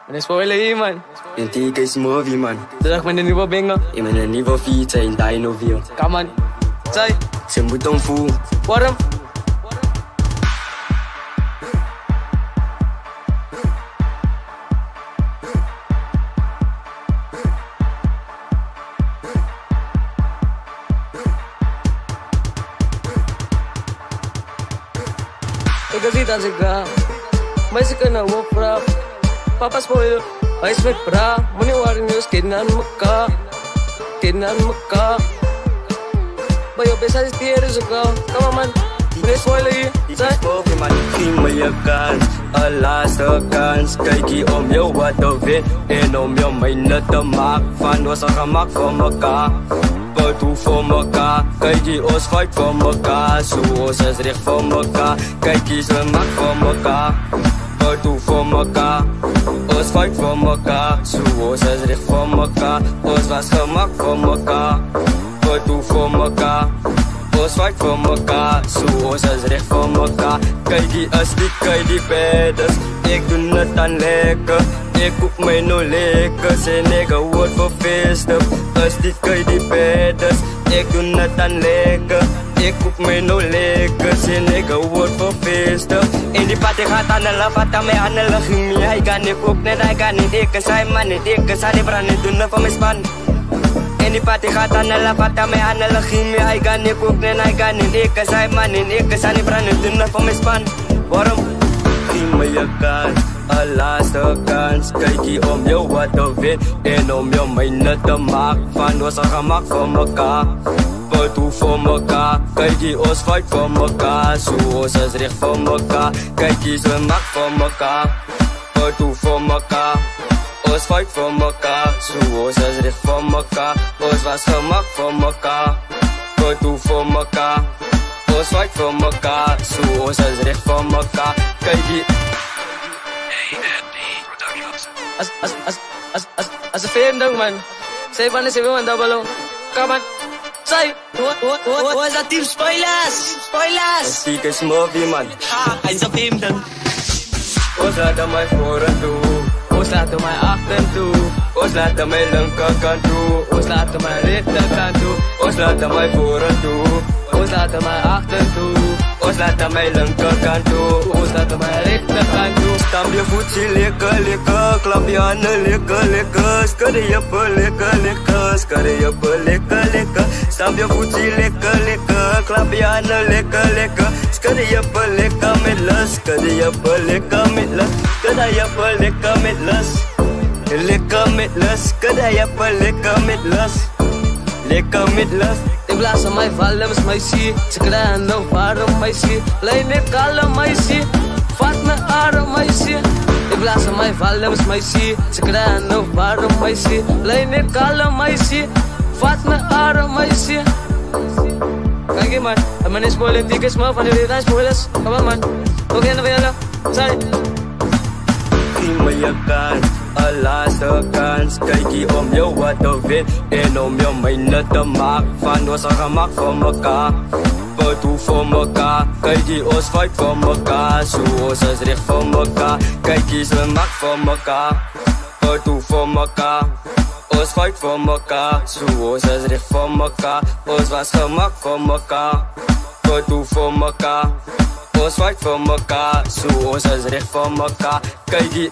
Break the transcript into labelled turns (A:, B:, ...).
A: Wanneer spoiler hier, man?
B: Een teken is movie, man.
A: Terug met een nieuwe banger.
B: Ik ben een nieuwe feature in Dino View.
A: Kom, man. Zij.
B: Ze moet hem voelen.
A: Warm. Ik ga zien als ik ga. Meisje kunnen we praten. Papa spoiler. Hij is met praat. Meneer waren nieuws. Kinderen aan elkaar. Kinderen aan elkaar. Bij jou best als die er zo gauw. Kom maar, man. Meneer spoiler hier. Zijn.
B: Geef me je kans, een laatste kans. Kijk hier om jou wat te winnen en om jou mijne te maken. Van ons een gemak voor mekaar. Doe voor mekaar, kijk hier ons fight voor mekaar. Zo ons is recht voor mekaar. Kijk hier ze maakt voor mekaar. Doe voor mekaar, ons fight voor mekaar. Zo ons is recht voor mekaar. Ons was gemak voor mekaar. Doe voor mekaar. Ons fight voor mekaar, zo ons is recht voor mekaar. Kijk die as die, kijk die bedders. Ik doe het dan lekker. Ik koek mij no lekker. Zijn nigga wordt voor feesten. As die, kijk die bedders. Ik doe het dan lekker. Ik koek mij no lekker. Zijn nigga wordt voor feesten. In die party gaat aan de laf, aan mij aan de lach. Hij kan niet kook, net hij kan niet dikken. Zijn man niet dikken, zijn die branden doen het voor mijn span. In die party gaat aan de laf, aan mij aan de lach. Hij kan niet kook, net hij kan niet dikken. Zijn man niet dikken, zijn die branden doen het voor mijn span. Waarom? Geef me je kans, een laatste kans. Kijk hier om jou wat te winnen en om jou mijne te maken. Van ons een gemak voor mekaar. Doe voor mekaar, kijk hier ons fight voor mekaar. Zo ons is recht voor mekaar. Kijk hier ze maakt voor mekaar. Doe voor mekaar. Ons fight voor mekaar. Zo ons is recht voor mekaar. Ons was gemak voor mekaar. Doe voor mekaar. Ons fight voor mekaar. Zo ons is recht voor mekaar. Kijk hier.
A: Als een film dong, man. 7 double. Kom, man. Zij.
C: Hoe is dat team spoilers? Spoilers!
B: Stiek is movie, man.
C: Hij is een film dong.
B: Ons laat mij voren toe.
A: Ons laten mij achter toe.
B: Ons laat mij linkerkant toe.
A: Ons laten mij rechterkant toe.
B: Ons laat mij voren toe.
A: Ons laten mij achter toe.
B: Ons laat mij linkerkant toe.
A: Ons laten mij rechterkant toe.
B: Stamp je voetje lekker, lekker. Klap je handen lekker, lekker. Skudde je pe lekker, lekker. Skudde je pe lekker, lekker. Stamp je voetje lekker, lekker. Klap je handen lekker, lekker. Skudde je pe lekker met lust. Skudde je pe lekker met lust. Skudde je pe lekker met lust. Lekker met lust. Skudde je pe lekker met lust. Lekker met lust.
A: Ik blaas aan mij vallen, is mij zie. Ze krijgen nog waarom mij zie. Lijn ik alle mij zie. Vat me arm mij zie. Ik blaas aan mij vallen, is mij zie. Ze krijgen nog waarom mij zie. Lijn ik alle mij zie. Vat me arm mij zie. Kijk hier, man. En meneer spoiler, die is me van jullie gaan spoilers. Kom maar, man. Ook in de wereld. Zij.
B: Geef me je kans, een laatste kans. Kijk hier om jou wat te winnen en om jou mijne te maken. Van ons een gemak voor mekaar. Doe voor mekaar, kijk hier ons fight voor mekaar. Zo ons is recht voor mekaar. Kijk hier ze maakt voor mekaar. Doe voor mekaar. Ons fight voor mekaar. Zo ons is recht voor mekaar. Ons was gemak voor mekaar. Doe voor mekaar. Ons fight voor mekaar. Zo ons is recht voor mekaar. Kijk hier.